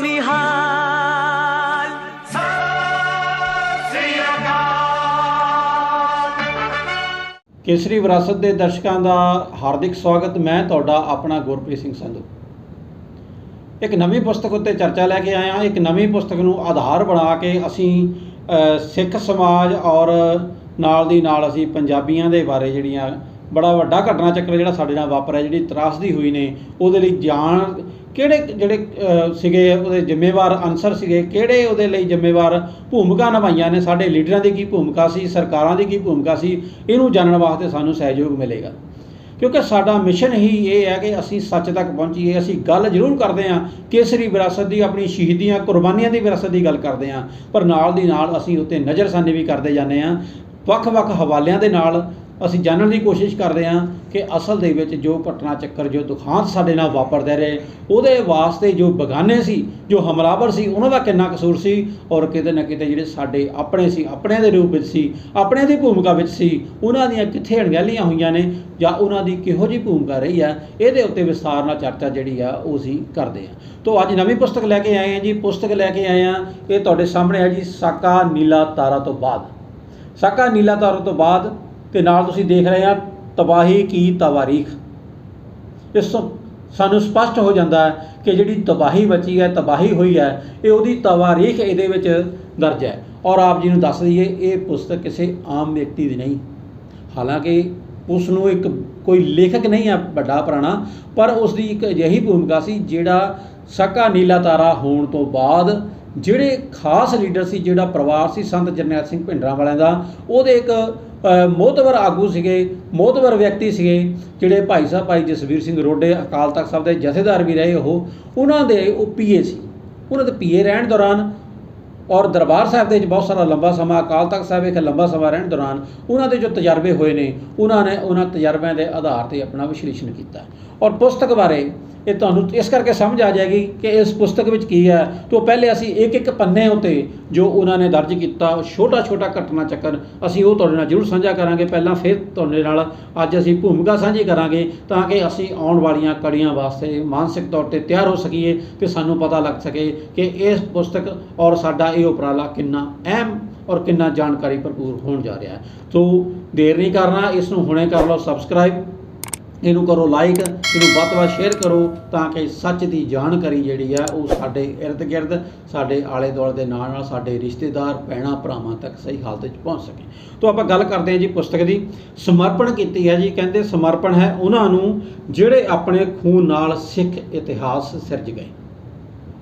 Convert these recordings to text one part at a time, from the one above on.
निहाल। केसरी विरासत के दर्शकों का हार्दिक स्वागत। मैं तुहाडा अपना गुरप्रीत सिंह संधू। एक नवी पुस्तक उत्ते चर्चा लैके आए हैं। एक नवी पुस्तक नूं आधार बना के असीं सिख समाज और नाल दी नाल असीं पंजाबियां दे बारे जिहड़ियां बड़ा वड्डा घटना चक्र जिहड़ा साडे नाल वापरिआ, जिहड़ी त्रासदी हुई ने उहदे लई जान किहड़े जिहड़े सीगे उहदे जिम्मेवार अंसर सीगे, किहड़े उहदे लई जिम्मेवार भूमिका निभाईआं ने, साडे लीडरां दी की भूमिका सी, सरकारां दी की भूमिका सी, इहनूं जानण वास्ते सानूं सहयोग मिलेगा। क्योंकि साडा मिशन ही ये है कि असीं सच तक पहुँचीए। असीं गल जरूर करते हैं केसरी विरासत की, अपनी शहीदियां कुर्बानियां की विरासत की गल करते हैं, पर नाल दी नाल असीं उत्ते नज़रसानी भी करते जाने हैं। ਵੱਖ-ਵੱਖ हवालिਆਂ ਦੇ ਨਾਲ ਅਸੀਂ ਜਾਣਨ ਦੀ ਕੋਸ਼ਿਸ਼ ਕਰਦੇ ਹਾਂ कि असल ਦੇ ਵਿੱਚ जो घटना ਚੱਕਰ, जो ਦੁਖਾਂਤ ਸਾਡੇ ਨਾਲ ਵਾਪਰਦੇ ਰਹੇ, ਉਹਦੇ ਵਾਸਤੇ जो ਬਗਾਨੇ ਸੀ, जो ਹਮਲਾਵਰ ਸੀ, ਉਹਨਾਂ ਦਾ ਕਿੰਨਾ ਕਸੂਰ ਸੀ, ਔਰ ਕਿਤੇ ਨਾ ਕਿਤੇ ਜਿਹੜੇ ਸਾਡੇ ਆਪਣੇ ਸੀ, ਆਪਣੇ ਦੇ ਰੂਪ ਵਿੱਚ ਸੀ, ਆਪਣੇ ਦੀ ਭੂਮਿਕਾ ਵਿੱਚ ਸੀ, ਉਹਨਾਂ ਦੀਆਂ ਕਿੱਥੇ ਅਣਗਹਿਲੀਆਂ ਹੋਈਆਂ ਨੇ ਜਾਂ ਉਹਨਾਂ ਦੀ ਕਿਹੋ ਜਿਹੀ ਭੂਮਿਕਾ ਰਹੀ ਆ, ਇਹਦੇ ਉੱਤੇ ਵਿਸਥਾਰ ਨਾਲ ਚਰਚਾ ਜਿਹੜੀ ਆ ਉਹ ਅਸੀਂ ਕਰਦੇ ਹਾਂ। तो ਅੱਜ ਨਵੀਂ ਪੁਸਤਕ ਲੈ ਕੇ ਆਏ ਹਾਂ ਜੀ। ਪੁਸਤਕ ਲੈ ਕੇ ਆਏ ਹਾਂ, ਇਹ ਤੁਹਾਡੇ ਸਾਹਮਣੇ ਹੈ ਜੀ, ਸਾਕਾ ਨੀਲਾ ਤਾਰਾ ਤੋਂ ਬਾਅਦ। ਸਾਕਾ ਨੀਲਾ ਤਾਰਾ ਤੋਂ ਬਾਅਦ ਤੇ ਨਾਲ ਤੁਸੀਂ ਦੇਖ ਰਹੇ ਆ ਤਬਾਹੀ ਕੀ ਤਵਾਰੀਖ। ਇਸ ਤੋਂ ਸਾਨੂੰ ਸਪਸ਼ਟ ਹੋ ਜਾਂਦਾ ਹੈ ਕਿ ਜਿਹੜੀ ਤਬਾਹੀ ਬਚੀ ਹੈ, ਤਬਾਹੀ ਹੋਈ ਹੈ, ਇਹ ਉਹਦੀ ਤਵਾਰੀਖ ਇਹਦੇ ਵਿੱਚ ਦਰਜ ਹੈ। ਔਰ ਆਪ ਜੀ ਨੂੰ ਦੱਸ ਦਈਏ, ਇਹ ਪੁਸਤਕ ਕਿਸੇ ਆਮ ਵਿਅਕਤੀ ਦੀ ਨਹੀਂ। ਹਾਲਾਂਕਿ ਉਸ ਨੂੰ ਇੱਕ ਕੋਈ ਲੇਖਕ ਨਹੀਂ ਹੈ ਵੱਡਾ ਪੁਰਾਣਾ, ਪਰ ਉਸ ਦੀ ਇੱਕ ਅਜਿਹੀ ਭੂਮਿਕਾ ਸੀ ਜਿਹੜਾ ਸਾਕਾ ਨੀਲਾ ਤਾਰਾ ਹੋਣ ਤੋਂ ਬਾਅਦ ਜਿਹੜੇ ਖਾਸ ਲੀਡਰ ਸੀ, ਜਿਹੜਾ ਪਰਿਵਾਰ ਸੀ ਸੰਤ ਜਰਨੈਲ ਸਿੰਘ ਭਿੰਡਰਾਂਵਾਲਿਆਂ ਦਾ, ਉਹਦੇ ਇੱਕ ਮੋਹਤਵਰ ਆਗੂ ਸੀਗੇ, ਮੋਹਤਵਰ ਵਿਅਕਤੀ ਸੀਗੇ ਜਿਹੜੇ ਭਾਈ ਸਾਹਿਬ ਭਾਈ ਜਸਵੀਰ ਸਿੰਘ ਰੋਡੇ ਅਕਾਲ ਤਖਤ ਸਾਹਿਬ ਦੇ ਜਥੇਦਾਰ ਵੀ ਰਹੇ। ਉਹਨਾਂ ਦੇ ਉਹ ਪੀਏ ਸੀ। ਉਹਨਾਂ ਦੇ ਪੀਏ ਰਹਿਣ ਦੌਰਾਨ ਔਰ ਦਰਬਾਰ ਸਾਹਿਬ ਦੇ ਵਿੱਚ ਬਹੁਤ ਸਾਰਾ ਲੰਬਾ ਸਮਾਂ, ਅਕਾਲ ਤਖਤ ਸਾਹਿਬ ਇੱਕ ਲੰਬਾ ਸਮਾਂ ਰਹਿਣ ਦੌਰਾਨ ਉਹਨਾਂ ਦੇ ਜੋ ਤਜਰਬੇ ਹੋਏ ਨੇ, ਉਹਨਾਂ ਨੇ ਉਹਨਾਂ ਤਜਰਬਿਆਂ ਦੇ ਆਧਾਰ 'ਤੇ ਆਪਣਾ ਵਿਸ਼ਲੇਸ਼ਣ ਕੀਤਾ। ਔਰ ਪੁਸਤਕ ਬਾਰੇ ਇਹ ਤੁਹਾਨੂੰ ਇਸ ਕਰਕੇ ਸਮਝ ਆ ਜਾਏਗੀ ਕਿ ਇਸ ਪੁਸਤਕ ਵਿੱਚ ਕੀ ਹੈ। ਤੋਂ ਪਹਿਲੇ ਅਸੀਂ ਇੱਕ ਇੱਕ ਪੰਨੇ ਉੱਤੇ ਜੋ ਉਹਨਾਂ ਨੇ ਦਰਜ ਕੀਤਾ, ਛੋਟਾ ਛੋਟਾ ਘਟਨਾ ਚੱਕਰ, ਅਸੀਂ ਉਹ ਤੁਹਾਡੇ ਨਾਲ ਜ਼ਰੂਰ ਸਾਂਝਾ ਕਰਾਂਗੇ। ਪਹਿਲਾਂ ਫਿਰ ਤੁਹਾਡੇ ਨਾਲ ਅੱਜ ਅਸੀਂ ਭੂਮਿਕਾ ਸਾਂਝੀ ਕਰਾਂਗੇ ਤਾਂ ਕਿ ਅਸੀਂ ਆਉਣ ਵਾਲੀਆਂ ਕੜੀਆਂ ਵਾਸਤੇ ਮਾਨਸਿਕ ਤੌਰ 'ਤੇ ਤਿਆਰ ਹੋ ਸਕੀਏ ਅਤੇ ਸਾਨੂੰ ਪਤਾ ਲੱਗ ਸਕੇ ਕਿ ਇਸ ਪੁਸਤਕ ਔਰ ਸਾਡਾ ਇਹ ਉਪਰਾਲਾ ਕਿੰਨਾ ਅਹਿਮ ਔਰ ਕਿੰਨਾ ਜਾਣਕਾਰੀ ਭਰਪੂਰ ਹੋਣ ਜਾ ਰਿਹਾ ਹੈ। ਸੋ ਦੇਰ ਨਹੀਂ ਕਰਨਾ, ਇਸ ਨੂੰ ਹੁਣੇ ਕਰ ਲਓ ਸਬਸਕ੍ਰਾਈਬ, ਇਹਨੂੰ ਕਰੋ ਲਾਈਕ, ਇਹਨੂੰ ਵੱਧ ਤੋਂ ਵੱਧ ਸ਼ੇਅਰ ਕਰੋ ਤਾਂ ਕਿ ਸੱਚ ਦੀ ਜਾਣਕਾਰੀ ਜਿਹੜੀ ਹੈ ਉਹ ਸਾਡੇ ਇਰਦ ਗਿਰਦ, ਸਾਡੇ ਆਲੇ ਦੁਆਲੇ ਦੇ ਨਾਲ ਨਾਲ ਸਾਡੇ ਰਿਸ਼ਤੇਦਾਰ ਭੈਣਾਂ ਭਰਾਵਾਂ ਤੱਕ ਸਹੀ ਹਾਲਤ ਵਿੱਚ ਪਹੁੰਚ ਸਕੇ। ਤੋਂ ਆਪਾਂ ਗੱਲ ਕਰਦੇ ਹਾਂ ਜੀ ਪੁਸਤਕ ਦੀ। ਸਮਰਪਣ ਕੀਤੀ ਹੈ ਜੀ। ਕਹਿੰਦੇ ਸਮਰਪਣ ਹੈ ਉਹਨਾਂ ਨੂੰ ਜਿਹੜੇ ਆਪਣੇ ਖੂਨ ਨਾਲ ਸਿੱਖ ਇਤਿਹਾਸ ਸਿਰਜ ਗਏ।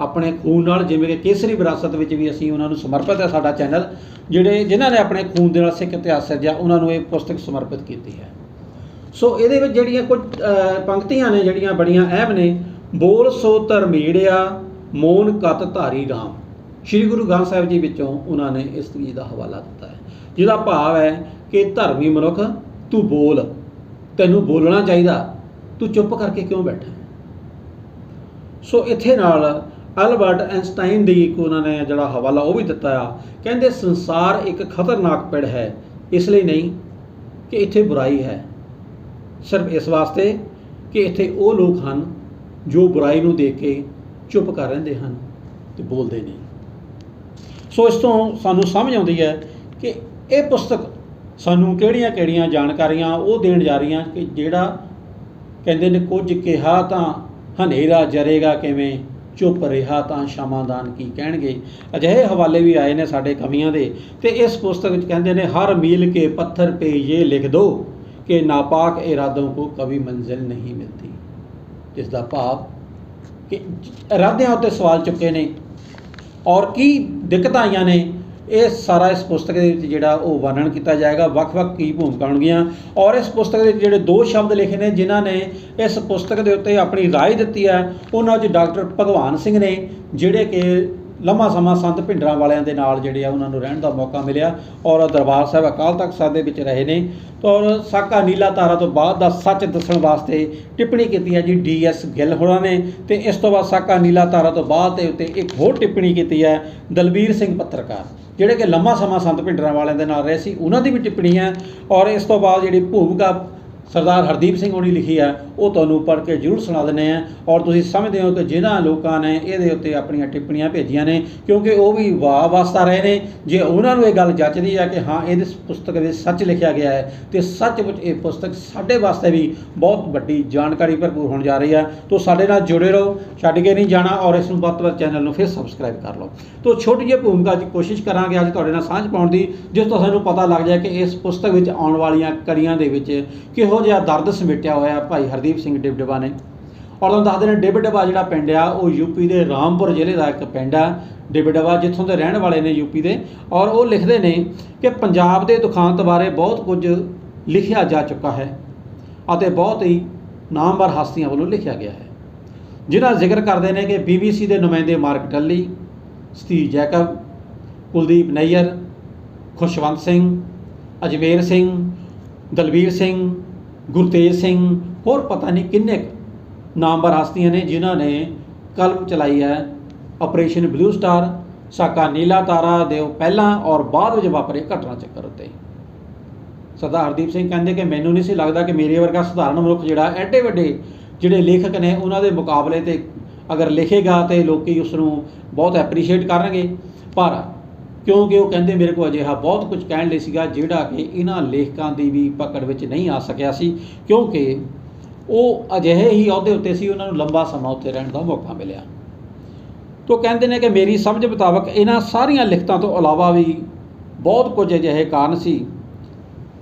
ਆਪਣੇ ਖੂਨ ਨਾਲ, ਜਿਵੇਂ ਕਿ ਕੇਸਰੀ ਵਿਰਾਸਤ ਵਿੱਚ ਵੀ ਅਸੀਂ ਉਹਨਾਂ ਨੂੰ ਸਮਰਪਿਤ ਹੈ ਸਾਡਾ ਚੈਨਲ, ਜਿਨ੍ਹਾਂ ਨੇ ਆਪਣੇ ਖੂਨ ਦੇ ਨਾਲ ਸਿੱਖ ਇਤਿਹਾਸ ਸਿਰਜਿਆ, ਉਹਨਾਂ ਨੂੰ ਇਹ ਪੁਸਤਕ ਸਮਰਪਿਤ ਕੀਤੀ ਹੈ। ਸੋ ਇਹਦੇ ਵਿੱਚ ਜਿਹੜੀਆਂ ਕੁਝ ਪੰਕਤੀਆਂ ਨੇ ਜਿਹੜੀਆਂ ਬੜੀਆਂ ਅਹਿਮ ਨੇ। ਬੋਲ ਸੋ ਧਰਮੀੜਿਆ ਮੋਨ ਕਤ ਧਾਰੀ ਰਾਮ। ਸ਼੍ਰੀ ਗੁਰੂ ਗ੍ਰੰਥ ਸਾਹਿਬ ਜੀ ਵਿੱਚੋਂ ਉਹਨਾਂ ਨੇ ਇਸ ਚੀਜ਼ ਦਾ ਹਵਾਲਾ ਦਿੱਤਾ ਹੈ, ਜਿਹਦਾ ਭਾਵ ਹੈ ਕਿ ਧਰਮੀ ਮਨੁੱਖ ਤੂੰ ਬੋਲ, ਤੈਨੂੰ ਬੋਲਣਾ ਚਾਹੀਦਾ, ਤੂੰ ਚੁੱਪ ਕਰਕੇ ਕਿਉਂ ਬੈਠਾ। ਸੋ ਇੱਥੇ ਨਾਲ ਐਲਬਰਟ ਆਇਨਸਟਾਈਨ ਦੀ ਇੱਕ ਉਹਨਾਂ ਨੇ ਜਿਹੜਾ ਹਵਾਲਾ ਉਹ ਵੀ ਦਿੱਤਾ ਆ। ਕਹਿੰਦੇ ਸੰਸਾਰ ਇੱਕ ਖਤਰਨਾਕ ਪਿੜ ਹੈ, ਇਸ ਲਈ ਨਹੀਂ ਕਿ ਇੱਥੇ ਬੁਰਾਈ ਹੈ, ਸਿਰਫ ਇਸ ਵਾਸਤੇ ਕਿ ਇੱਥੇ ਉਹ ਲੋਕ ਹਨ ਜੋ ਬੁਰਾਈ ਨੂੰ ਦੇਖ ਕੇ ਚੁੱਪ ਕਰ ਰਹਿੰਦੇ ਹਨ ਅਤੇ ਬੋਲਦੇ ਨਹੀਂ। ਸੋ ਇਸ ਤੋਂ ਸਾਨੂੰ ਸਮਝ ਆਉਂਦੀ ਹੈ ਕਿ ਇਹ ਪੁਸਤਕ ਸਾਨੂੰ ਕਿਹੜੀਆਂ ਕਿਹੜੀਆਂ ਜਾਣਕਾਰੀਆਂ ਉਹ ਦੇਣ ਜਾ ਰਹੀਆਂ ਕਿ ਜਿਹੜਾ ਕਹਿੰਦੇ ਨੇ ਕੁਝ ਕਿਹਾ ਤਾਂ ਹਨੇਰਾ ਜਰੇਗਾ ਕਿਵੇਂ, ਚੁੱਪ ਰਿਹਾ ਤਾਂ ਸ਼ਾਮਾਦਾਨ ਕੀ ਕਹਿਣਗੇ। ਅਜਿਹੇ ਹਵਾਲੇ ਵੀ ਆਏ ਨੇ ਸਾਡੇ ਕਵੀਆਂ ਦੇ। ਅਤੇ ਇਸ ਪੁਸਤਕ ਵਿੱਚ ਕਹਿੰਦੇ ਨੇ ਹਰ ਮੀਲ ਕੇ ਪੱਥਰ ਪੇ ਇਹ ਲਿਖ ਦੋ ਕਿ ਨਾਪਾਕ ਇਰਾਦੋਂ ਕੋ ਕभी ਮੰਜ਼ਿਲ ਨਹੀਂ ਮਿਲਦੀ। ਜਿਸ ਦਾ ਭਾਵ ਕਿ ਇਰਾਦਿਆਂ ਉੱਤੇ ਸਵਾਲ ਚੁੱਕੇ ਨੇ ਔਰ ਕੀ ਦਿੱਕਤਾਂ ਆਈਆਂ ਨੇ, ਇਹ ਸਾਰਾ ਇਸ ਪੁਸਤਕ ਦੇ ਵਿੱਚ ਜਿਹੜਾ ਉਹ ਵਰਣਨ ਕੀਤਾ ਜਾਏਗਾ। ਵੱਖ-ਵੱਖ ਕੀ ਭੂਮਿਕਾ ਹੋਣਗੀਆਂ। ਔਰ ਇਸ ਪੁਸਤਕ ਦੇ ਜਿਹੜੇ 2 ਸ਼ਬਦ ਲਿਖੇ ਨੇ ਜਿਨ੍ਹਾਂ ਨੇ ਇਸ ਪੁਸਤਕ ਦੇ ਉੱਤੇ ਆਪਣੀ ਰਾਏ ਦਿੱਤੀ ਹੈ, ਉਹਨਾਂ 'ਚ ਡਾਕਟਰ ਭਗਵਾਨ ਸਿੰਘ ਨੇ, ਜਿਹੜੇ ਕਿ ਲੰਮਾ ਸਮਾਂ ਸੰਤ ਭਿੰਡਰਾਂਵਾਲਿਆਂ ਦੇ ਨਾਲ ਜਿਹੜੇ ਆ ਉਹਨਾਂ ਨੂੰ ਰਹਿਣ ਦਾ ਮੌਕਾ ਮਿਲਿਆ ਔਰ ਦਰਬਾਰ ਸਾਹਿਬ ਅਕਾਲ ਤਖਤ ਸਾਹਿਬ ਦੇ ਵਿੱਚ ਰਹੇ ਨੇ। ਔਰ ਸਾਕਾ ਨੀਲਾ ਤਾਰਾ ਤੋਂ ਬਾਅਦ ਦਾ ਸੱਚ ਦੱਸਣ ਵਾਸਤੇ ਟਿੱਪਣੀ ਕੀਤੀ ਹੈ ਜੀ DS ਗਿੱਲ ਹੋਰਾਂ ਨੇ। ਅਤੇ ਇਸ ਤੋਂ ਬਾਅਦ ਸਾਕਾ ਨੀਲਾ ਤਾਰਾ ਤੋਂ ਬਾਅਦ ਦੇ ਉੱਤੇ ਇੱਕ ਹੋਰ ਟਿੱਪਣੀ ਕੀਤੀ ਹੈ ਦਲਬੀਰ ਸਿੰਘ ਪੱਤਰਕਾਰ, ਜਿਹੜੇ ਕਿ ਲੰਮਾ ਸਮਾਂ ਸੰਤ ਭਿੰਡਰਾਂਵਾਲਿਆਂ ਦੇ ਨਾਲ ਰਹੇ ਸੀ, ਉਹਨਾਂ ਦੀ ਵੀ ਟਿੱਪਣੀ ਹੈ। ਔਰ ਇਸ ਤੋਂ ਬਾਅਦ ਜਿਹੜੀ ਭੂਮਿਕਾ ਸਰਦਾਰ ਹਰਦੀਪ ਸਿੰਘ ਹੋਣੀ ਲਿਖੀ ਹੈ, ਉਹ ਤੁਹਾਨੂੰ ਪੜ੍ਹ ਕੇ ਜ਼ਰੂਰ ਸੁਣਾ ਦਿੰਦੇ ਹਾਂ। ਔਰ ਤੁਸੀਂ ਸਮਝਦੇ ਹੋ ਕਿ ਜਿਨ੍ਹਾਂ ਲੋਕਾਂ ਨੇ ਇਹਦੇ ਉੱਤੇ ਆਪਣੀਆਂ ਟਿੱਪਣੀਆਂ ਭੇਜੀਆਂ ਨੇ, ਕਿਉਂਕਿ ਉਹ ਵੀ ਵਾਹ ਵਾਸਤਾ ਰਹੇ ਨੇ, ਜੇ ਉਹਨਾਂ ਨੂੰ ਇਹ ਗੱਲ ਜੱਚਦੀ ਹੈ ਕਿ ਹਾਂ ਇਹਦੇ ਪੁਸਤਕ ਵਿੱਚ ਸੱਚ ਲਿਖਿਆ ਗਿਆ ਹੈ, ਅਤੇ ਸੱਚਮੁੱਚ ਇਹ ਪੁਸਤਕ ਸਾਡੇ ਵਾਸਤੇ ਵੀ ਬਹੁਤ ਵੱਡੀ ਜਾਣਕਾਰੀ ਭਰਪੂਰ ਹੋਣ ਜਾ ਰਹੀ ਹੈ। ਤਾਂ ਸਾਡੇ ਨਾਲ ਜੁੜੇ ਰਹੋ, ਛੱਡ ਕੇ ਨਹੀਂ ਜਾਣਾ, ਔਰ ਇਸ ਨੂੰ ਵੱਧ ਤੋਂ ਵੱਧ ਚੈਨਲ ਨੂੰ ਫਿਰ ਸਬਸਕ੍ਰਾਈਬ ਕਰ ਲਓ। ਤਾਂ ਛੋਟੀ ਜਿਹੀ ਭੂਮਿਕਾ ਦੀ ਕੋਸ਼ਿਸ਼ ਕਰਾਂਗੇ ਅੱਜ ਤੁਹਾਡੇ ਨਾਲ ਸਾਂਝ ਪਾਉਣ ਦੀ, ਜਿਸ ਤੋਂ ਸਾਨੂੰ ਪਤਾ ਲੱਗ ਜਾਏ ਕਿ ਇਸ ਪੁਸਤਕ ਵਿੱਚ ਆਉਣ ਵਾਲੀਆਂ ਕੜੀਆਂ ਦੇ ਵਿੱਚ ਕਿਹੋ ਜਿਹਾ ਦਰਦ ਸਮੇਟਿਆ ਹੋਇਆ ਭਾਈ ਹਰਦੀਪ ਸਿੰਘ ਡਿਬਡਬਾ ਨੇ। ਔਰ ਤੁਹਾਨੂੰ ਦੱਸਦੇ ਨੇ, ਡਿਬਡਬਾ ਜਿਹੜਾ ਪਿੰਡ ਆ ਉਹ ਯੂਪੀ ਦੇ ਰਾਮਪੁਰ ਜ਼ਿਲ੍ਹੇ ਦਾ ਇੱਕ ਪਿੰਡ ਆ ਡਿਬਡਬਾ, ਜਿੱਥੋਂ ਦੇ ਰਹਿਣ ਵਾਲੇ ਨੇ ਯੂਪੀ ਦੇ। ਔਰ ਉਹ ਲਿਖਦੇ ਨੇ ਕਿ ਪੰਜਾਬ ਦੇ ਦੁਖਾਂਤ ਬਾਰੇ ਬਹੁਤ ਕੁਝ ਲਿਖਿਆ ਜਾ ਚੁੱਕਾ ਹੈ ਅਤੇ ਬਹੁਤ ਹੀ ਨਾਮਵਰ ਹਸਤੀਆਂ ਵੱਲੋਂ ਲਿਖਿਆ ਗਿਆ ਹੈ, ਜਿਨ੍ਹਾਂ ਜ਼ਿਕਰ ਕਰਦੇ ਨੇ ਕਿ BBC ਦੇ ਨੁਮਾਇੰਦੇ ਮਾਰਕ ਟੱਲੀ, ਸਤੀਸ਼ ਜੈਕਬ, ਕੁਲਦੀਪ ਨਈਅਰ, ਖੁਸ਼ਵੰਤ ਸਿੰਘ, ਅਜਮੇਰ ਸਿੰਘ, ਦਲਬੀਰ ਸਿੰਘ, ਗੁਰਤੇਜ ਸਿੰਘ, ਹੋਰ ਪਤਾ ਨਹੀਂ ਕਿੰਨੇ ਕੁ ਨਾਮਵਰ ਹਸਤੀਆਂ ਨੇ ਜਿਨ੍ਹਾਂ ਨੇ ਕਲਮ ਚਲਾਈ ਹੈ ਆਪਰੇਸ਼ਨ ਬਲੂ ਸਟਾਰ, ਸਾਕਾ ਨੀਲਾ ਤਾਰਾ ਦੇ ਪਹਿਲਾਂ ਔਰ ਬਾਅਦ ਵਿੱਚ ਵਾਪਰੇ ਘਟਨਾ ਚੱਕਰ ਉੱਤੇ। ਸਰਦਾਰ ਹਰਦੀਪ ਸਿੰਘ ਕਹਿੰਦੇ ਕਿ ਮੈਨੂੰ ਨਹੀਂ ਸੀ ਲੱਗਦਾ ਕਿ ਮੇਰੇ ਵਰਗਾ ਸਧਾਰਨ ਮਨੁੱਖ ਜਿਹੜਾ ਐਡੇ ਵੱਡੇ ਜਿਹੜੇ ਲੇਖਕ ਨੇ ਉਹਨਾਂ ਦੇ ਮੁਕਾਬਲੇ 'ਤੇ ਅਗਰ ਲਿਖੇਗਾ ਤਾਂ ਲੋਕ ਉਸ ਨੂੰ ਬਹੁਤ ਐਪਰੀਸ਼ੀਏਟ ਕਰਨਗੇ, ਪਰ ਕਿਉਂਕਿ ਉਹ ਕਹਿੰਦੇ ਮੇਰੇ ਕੋਲ ਅਜਿਹਾ ਬਹੁਤ ਕੁਝ ਕਹਿਣ ਲਈ ਸੀਗਾ ਜਿਹੜਾ ਕਿ ਇਹਨਾਂ ਲੇਖਕਾਂ ਦੀ ਵੀ ਪਕੜ ਵਿੱਚ ਨਹੀਂ ਆ ਸਕਿਆ ਸੀ, ਕਿਉਂਕਿ ਉਹ ਅਜਿਹੇ ਹੀ ਅਹੁਦੇ ਉੱਤੇ ਸੀ, ਉਹਨਾਂ ਨੂੰ ਲੰਬਾ ਸਮਾਂ ਉੱਤੇ ਰਹਿਣ ਦਾ ਮੌਕਾ ਮਿਲਿਆ। ਤੋ ਕਹਿੰਦੇ ਨੇ ਕਿ ਮੇਰੀ ਸਮਝ ਮੁਤਾਬਕ ਇਹਨਾਂ ਸਾਰੀਆਂ ਲਿਖਤਾਂ ਤੋਂ ਇਲਾਵਾ ਵੀ ਬਹੁਤ ਕੁਝ ਅਜਿਹੇ ਕਾਰਨ ਸੀ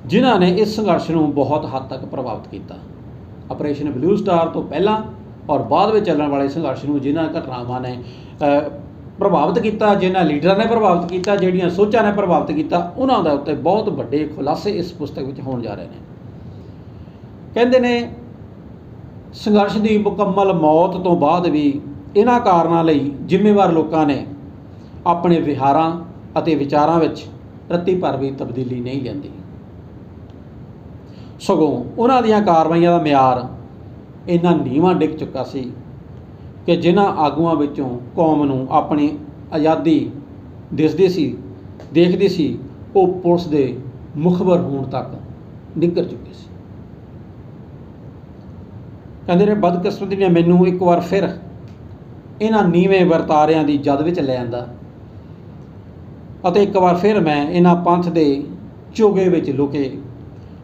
ਜਿਨ੍ਹਾਂ ਨੇ ਇਸ ਸੰਘਰਸ਼ ਨੂੰ ਬਹੁਤ ਹੱਦ ਤੱਕ ਪ੍ਰਭਾਵਿਤ ਕੀਤਾ। ਆਪਰੇਸ਼ਨ ਬਲੂ ਸਟਾਰ ਤੋਂ ਪਹਿਲਾਂ ਔਰ ਬਾਅਦ ਵਿੱਚ ਚੱਲਣ ਵਾਲੇ ਸੰਘਰਸ਼ ਨੂੰ ਜਿਨ੍ਹਾਂ ਘਟਨਾਵਾਂ ਨੇ ਪ੍ਰਭਾਵਿਤ ਕੀਤਾ, ਜਿਨ੍ਹਾਂ ਲੀਡਰਾਂ ਨੇ ਪ੍ਰਭਾਵਿਤ ਕੀਤਾ, ਜਿਹੜੀਆਂ ਸੋਚਾਂ ਨੇ ਪ੍ਰਭਾਵਿਤ ਕੀਤਾ, ਉਹਨਾਂ ਦੇ ਉੱਤੇ ਬਹੁਤ ਵੱਡੇ ਖੁਲਾਸੇ ਇਸ ਪੁਸਤਕ ਵਿੱਚ ਹੋਣ ਜਾ ਰਹੇ ਨੇ। ਕਹਿੰਦੇ ਨੇ ਸੰਘਰਸ਼ ਦੀ ਮੁਕੰਮਲ ਮੌਤ ਤੋਂ ਬਾਅਦ ਵੀ ਇਹਨਾਂ ਕਾਰਨਾਂ ਲਈ ਜ਼ਿੰਮੇਵਾਰ ਲੋਕਾਂ ਨੇ ਆਪਣੇ ਵਿਹਾਰਾਂ ਅਤੇ ਵਿਚਾਰਾਂ ਵਿੱਚ ਰੱਤੀ ਭਰ ਵੀ ਤਬਦੀਲੀ ਨਹੀਂ ਲਿਆਂਦੀ, ਸਗੋਂ ਉਹਨਾਂ ਦੀਆਂ ਕਾਰਵਾਈਆਂ ਦਾ ਮਿਆਰ ਇੰਨਾ ਨੀਵਾਂ ਡਿੱਗ ਚੁੱਕਾ ਸੀ ਕਿ ਜਿਨ੍ਹਾਂ ਆਗੂਆਂ ਵਿੱਚੋਂ ਕੌਮ ਨੂੰ ਆਪਣੀ ਆਜ਼ਾਦੀ ਦਿਸਦੀ ਸੀ, ਦੇਖਦੀ ਸੀ, ਉਹ ਪੁਲਿਸ ਦੇ ਮੁਖਬਰ ਹੋਣ ਤੱਕ ਨਿੱਘਰ ਚੁੱਕੇ ਸੀ। ਕਹਿੰਦੇ ਨੇ ਬਦਕਿਸਮਤੀ ਨੇ ਮੈਨੂੰ ਇੱਕ ਵਾਰ ਫਿਰ ਇਹਨਾਂ ਨੀਵੇਂ ਵਰਤਾਰਿਆਂ ਦੀ ਜਦ ਵਿੱਚ ਲੈ ਆਂਦਾ ਅਤੇ ਇੱਕ ਵਾਰ ਫਿਰ ਮੈਂ ਇਹਨਾਂ ਪੰਥ ਦੇ ਚੋਗੇ ਵਿੱਚ ਲੁਕੇ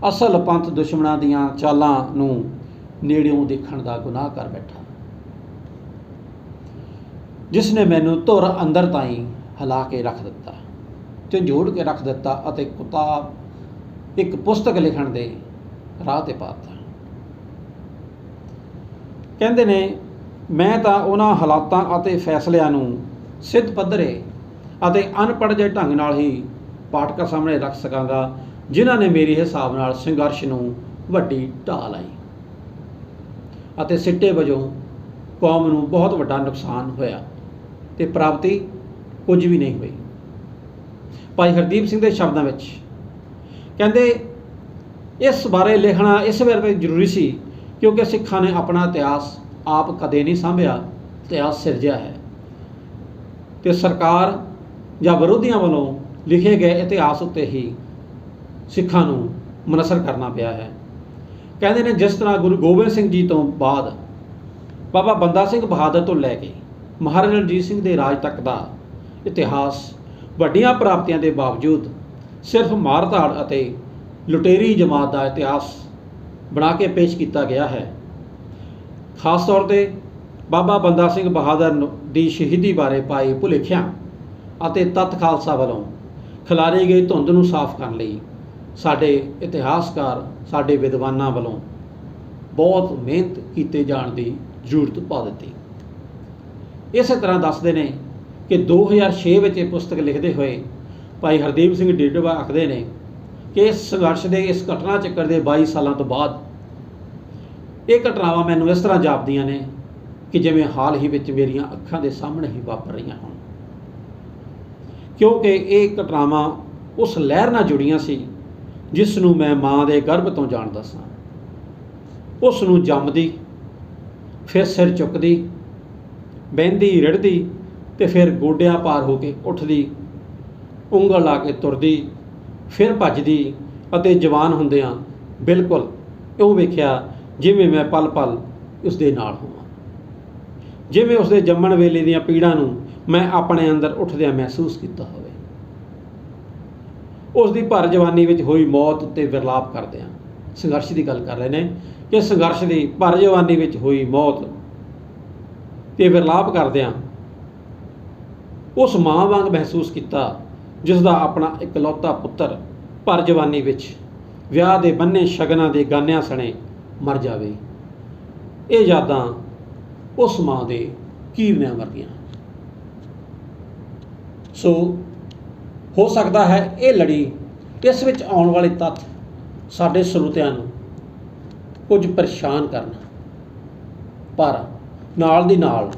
ਅਸਲ ਪੰਥ ਦੁਸ਼ਮਣਾਂ ਦੀਆਂ ਚਾਲਾਂ ਨੂੰ ਨੇੜਿਓਂ ਦੇਖਣ ਦਾ ਗੁਨਾਹ ਕਰ ਬੈਠਾ, ਜਿਸ ਨੇ ਮੈਨੂੰ ਧੁਰ ਅੰਦਰ ਤਾਈਂ ਹਿਲਾ ਕੇ ਰੱਖ ਦਿੱਤਾ, ਝੰਜੋੜ ਕੇ ਰੱਖ ਦਿੱਤਾ ਅਤੇ ਕਿਤਾਬ ਇੱਕ ਪੁਸਤਕ ਲਿਖਣ ਦੇ ਰਾਹ 'ਤੇ ਪਾ ਦਿੱਤਾ। ਕਹਿੰਦੇ ਨੇ ਮੈਂ ਤਾਂ ਉਹਨਾਂ ਹਾਲਾਤਾਂ ਅਤੇ ਫੈਸਲਿਆਂ ਨੂੰ ਸਿੱਧ ਪੱਧਰੇ ਅਤੇ ਅਨਪੜ੍ਹ ਜਿਹੇ ਢੰਗ ਨਾਲ ਹੀ ਪਾਠਕਾਂ ਸਾਹਮਣੇ ਰੱਖ ਸਕਾਂਗਾ ਜਿਨ੍ਹਾਂ ਨੇ ਮੇਰੇ ਹਿਸਾਬ ਨਾਲ ਸੰਘਰਸ਼ ਨੂੰ ਵੱਡੀ ਢਾਹ ਲਾਈ ਅਤੇ ਸਿੱਟੇ ਵਜੋਂ ਕੌਮ ਨੂੰ ਬਹੁਤ ਵੱਡਾ ਨੁਕਸਾਨ ਹੋਇਆ ਅਤੇ ਪ੍ਰਾਪਤੀ ਕੁਝ ਵੀ ਨਹੀਂ ਹੋਈ। ਭਾਈ ਹਰਦੀਪ ਸਿੰਘ ਦੇ ਸ਼ਬਦਾਂ ਵਿੱਚ ਕਹਿੰਦੇ ਇਸ ਬਾਰੇ ਲਿਖਣਾ ਇਸ ਵੇਲੇ ਜ਼ਰੂਰੀ ਸੀ ਕਿਉਂਕਿ ਸਿੱਖਾਂ ਨੇ ਆਪਣਾ ਇਤਿਹਾਸ ਆਪ ਕਦੇ ਨਹੀਂ ਸਾਂਭਿਆ, ਇਤਿਹਾਸ ਸਿਰਜਿਆ ਹੈ ਅਤੇ ਸਰਕਾਰ ਜਾਂ ਵਿਰੋਧੀਆਂ ਵੱਲੋਂ ਲਿਖੇ ਗਏ ਇਤਿਹਾਸ ਉੱਤੇ ਹੀ ਸਿੱਖਾਂ ਨੂੰ ਮੁਨਸਰ ਕਰਨਾ ਪਿਆ ਹੈ। ਕਹਿੰਦੇ ਨੇ ਜਿਸ ਤਰ੍ਹਾਂ ਗੁਰੂ ਗੋਬਿੰਦ ਸਿੰਘ ਜੀ ਤੋਂ ਬਾਅਦ ਬਾਬਾ ਬੰਦਾ ਸਿੰਘ ਬਹਾਦਰ ਤੋਂ ਲੈ ਕੇ ਮਹਾਰਾਜਾ ਰਣਜੀਤ ਸਿੰਘ ਦੇ ਰਾਜ ਤੱਕ ਦਾ ਇਤਿਹਾਸ ਵੱਡੀਆਂ ਪ੍ਰਾਪਤੀਆਂ ਦੇ ਬਾਵਜੂਦ ਸਿਰਫ ਮਾਰ-ਧਾੜ ਅਤੇ ਲੁਟੇਰੀ ਜਮਾਤ ਦਾ ਇਤਿਹਾਸ ਬਣਾ ਕੇ ਪੇਸ਼ ਕੀਤਾ ਗਿਆ ਹੈ। ਖਾਸ ਤੌਰ 'ਤੇ ਬਾਬਾ ਬੰਦਾ ਸਿੰਘ ਬਹਾਦਰ ਦੀ ਸ਼ਹੀਦੀ ਬਾਰੇ ਪਾਏ ਭੁਲੇਖਿਆਂ ਅਤੇ ਤੱਤ ਖਾਲਸਾ ਵੱਲੋਂ ਖਿਲਾਰੀ ਗਈ ਧੁੰਦ ਨੂੰ ਸਾਫ਼ ਕਰਨ ਲਈ ਸਾਡੇ ਇਤਿਹਾਸਕਾਰ, ਸਾਡੇ ਵਿਦਵਾਨਾਂ ਵੱਲੋਂ ਬਹੁਤ ਮਿਹਨਤ ਕੀਤੇ ਜਾਣ ਦੀ ਜ਼ਰੂਰਤ ਪਾ ਦਿੱਤੀ। ਇਸੇ ਤਰ੍ਹਾਂ ਦੱਸਦੇ ਨੇ ਕਿ 2006 ਵਿੱਚ ਇਹ ਪੁਸਤਕ ਲਿਖਦੇ ਹੋਏ ਭਾਈ ਹਰਦੀਪ ਸਿੰਘ ਡਿਬਡਬਾ ਆਖਦੇ ਨੇ ਕਿ ਇਸ ਸੰਘਰਸ਼ ਦੇ ਇਸ ਘਟਨਾ ਚੱਕਰ ਦੇ 22 ਸਾਲਾਂ ਤੋਂ ਬਾਅਦ ਇਹ ਘਟਨਾਵਾਂ ਮੈਨੂੰ ਇਸ ਤਰ੍ਹਾਂ ਜਾਪਦੀਆਂ ਨੇ ਕਿ ਜਿਵੇਂ ਹਾਲ ਹੀ ਵਿੱਚ ਮੇਰੀਆਂ ਅੱਖਾਂ ਦੇ ਸਾਹਮਣੇ ਹੀ ਵਾਪਰ ਰਹੀਆਂ ਹੋਣ, ਕਿਉਂਕਿ ਇਹ ਘਟਨਾਵਾਂ ਉਸ ਲਹਿਰ ਨਾਲ ਜੁੜੀਆਂ ਸੀ ਜਿਸ ਨੂੰ ਮੈਂ ਮਾਂ ਦੇ ਗਰਭ ਤੋਂ ਜਾਣਦਾ ਸਾਂ। ਉਸ ਨੂੰ ਜੰਮਦੀ, ਫਿਰ ਸਿਰ ਚੁੱਕਦੀ, ਬਹਿੰਦੀ, ਰਿੜ੍ਹਦੀ ਅਤੇ ਫਿਰ ਗੋਡਿਆਂ ਪਾਰ ਹੋ ਕੇ ਉੱਠਦੀ, ਉਂਗਲ ਲਾ ਕੇ ਤੁਰਦੀ, ਫਿਰ ਭੱਜਦੀ ਅਤੇ ਜਵਾਨ ਹੁੰਦਿਆਂ ਬਿਲਕੁਲ ਇਉਂ ਵੇਖਿਆ ਜਿਵੇਂ ਮੈਂ ਪਲ ਪਲ ਉਸ ਦੇ ਨਾਲ ਹੋਵਾਂ, ਜਿਵੇਂ ਉਸ ਦੇ ਜੰਮਣ ਵੇਲੇ ਦੀਆਂ ਪੀੜਾਂ ਨੂੰ ਮੈਂ ਆਪਣੇ ਅੰਦਰ ਉੱਠਦਿਆਂ ਮਹਿਸੂਸ ਕੀਤਾ ਹੋਵੇ। ਉਸ ਦੀ ਭਰ ਜਵਾਨੀ ਵਿੱਚ ਹੋਈ ਮੌਤ ਉੱਤੇ ਵਿਰਲਾਪ ਕਰਦਿਆਂ, ਸੰਘਰਸ਼ ਦੀ ਗੱਲ ਕਰ ਰਹੇ ਨੇ ਕਿ ਸੰਘਰਸ਼ ਦੀ ਭਰ ਜਵਾਨੀ ਵਿੱਚ ਹੋਈ ਮੌਤ ਤੇ ਵਿਰਲਾਪ ਕਰਦਿਆਂ ਉਸ ਮਾਂ ਵਾਂਗ ਮਹਿਸੂਸ ਕੀਤਾ ਜਿਸ ਦਾ ਆਪਣਾ ਇਕਲੌਤਾ ਪੁੱਤਰ ਭਰ ਜਵਾਨੀ ਵਿੱਚ ਵਿਆਹ ਦੇ ਬੰਨੇ ਸ਼ਗਨਾਂ ਦੇ ਗਾਨਿਆਂ ਸਣੇ ਮਰ ਜਾਵੇ। ਇਹ ਯਾਦਾਂ ਉਸ ਮਾਂ ਦੇ ਕੀਵਿਆਂ ਵਰਗੀਆਂ। ਸੋ ਹੋ ਸਕਦਾ ਹੈ ਇਹ ਲੜੀ, ਇਸ ਵਿੱਚ ਆਉਣ ਵਾਲੇ ਤੱਥ ਸਾਡੇ ਸਰੋਤਿਆਂ ਨੂੰ ਕੁਝ ਪਰੇਸ਼ਾਨ ਕਰਨ, ਪਰ ਨਾਲ ਦੀ ਨਾਲ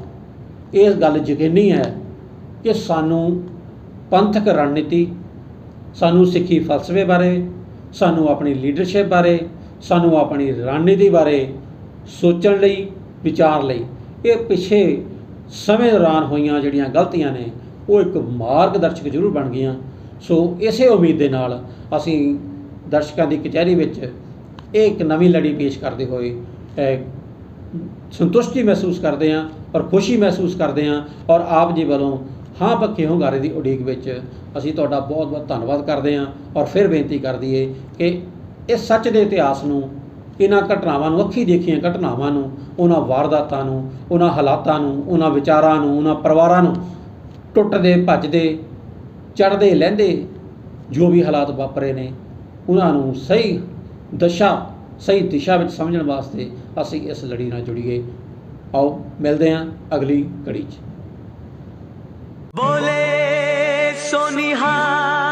ਇਹ ਗੱਲ ਯਕੀਨੀ ਹੈ ਕਿ ਸਾਨੂੰ ਪੰਥਕ ਰਣਨੀਤੀ, ਸਾਨੂੰ ਸਿੱਖੀ ਫਲਸਫੇ ਬਾਰੇ, ਸਾਨੂੰ ਆਪਣੀ ਲੀਡਰਸ਼ਿਪ ਬਾਰੇ, ਸਾਨੂੰ ਆਪਣੀ ਰਣਨੀਤੀ ਬਾਰੇ ਸੋਚਣ ਲਈ, ਵਿਚਾਰ ਲਈ ਇਹ ਪਿਛੇ ਸਮੇਂ ਦੌਰਾਨ ਹੋਈਆਂ ਜਿਹੜੀਆਂ ਗਲਤੀਆਂ ਨੇ ਉਹ ਇੱਕ ਮਾਰਗਦਰਸ਼ਕ ਜ਼ਰੂਰ ਬਣ ਗਈਆਂ। ਸੋ ਇਸੇ ਉਮੀਦ ਦੇ ਨਾਲ ਅਸੀਂ ਦਰਸ਼ਕਾਂ ਦੀ ਕਚਹਿਰੀ ਵਿੱਚ ਇਹ ਇੱਕ ਨਵੀਂ ਲੜੀ ਪੇਸ਼ ਕਰਦੇ ਹੋਏ ਸੰਤੁਸ਼ਟੀ ਮਹਿਸੂਸ ਕਰਦੇ ਹਾਂ ਔਰ ਖੁਸ਼ੀ ਮਹਿਸੂਸ ਕਰਦੇ ਹਾਂ, ਔਰ ਆਪ ਜੀ ਵੱਲੋਂ ਹਾਂ ਪੱਖੇ ਹੁੰਗਾਰੇ ਦੀ ਉਡੀਕ ਵਿੱਚ ਅਸੀਂ ਤੁਹਾਡਾ ਬਹੁਤ ਬਹੁਤ ਧੰਨਵਾਦ ਕਰਦੇ ਹਾਂ। ਔਰ ਫਿਰ ਬੇਨਤੀ ਕਰ ਦਈਏ ਕਿ ਇਸ ਸੱਚ ਦੇ ਇਤਿਹਾਸ ਨੂੰ, ਇਹਨਾਂ ਘਟਨਾਵਾਂ ਨੂੰ, ਅੱਖੀਂ ਦੇਖੀਆਂ ਘਟਨਾਵਾਂ ਨੂੰ, ਉਹਨਾਂ ਵਾਰਦਾਤਾਂ ਨੂੰ, ਉਹਨਾਂ ਹਾਲਾਤਾਂ ਨੂੰ, ਉਹਨਾਂ ਵਿਚਾਰਾਂ ਨੂੰ, ਉਹਨਾਂ ਪਰਿਵਾਰਾਂ ਨੂੰ, ਟੁੱਟਦੇ ਭੱਜਦੇ ਚੜ੍ਹਦੇ ਲਹਿੰਦੇ ਜੋ ਵੀ ਹਾਲਾਤ ਵਾਪਰੇ ਨੇ ਉਹਨਾਂ ਨੂੰ ਸਹੀ ਦਿਸ਼ਾ ਵਿੱਚ ਸਮਝਣ ਵਾਸਤੇ ਅਸੀਂ ਇਸ ਲੜੀ ਨਾਲ ਜੁੜੀਏ। ਆਓ ਮਿਲਦੇ ਹਾਂ ਅਗਲੀ ਕੜੀ 'ਚ। बोले सोनिहार।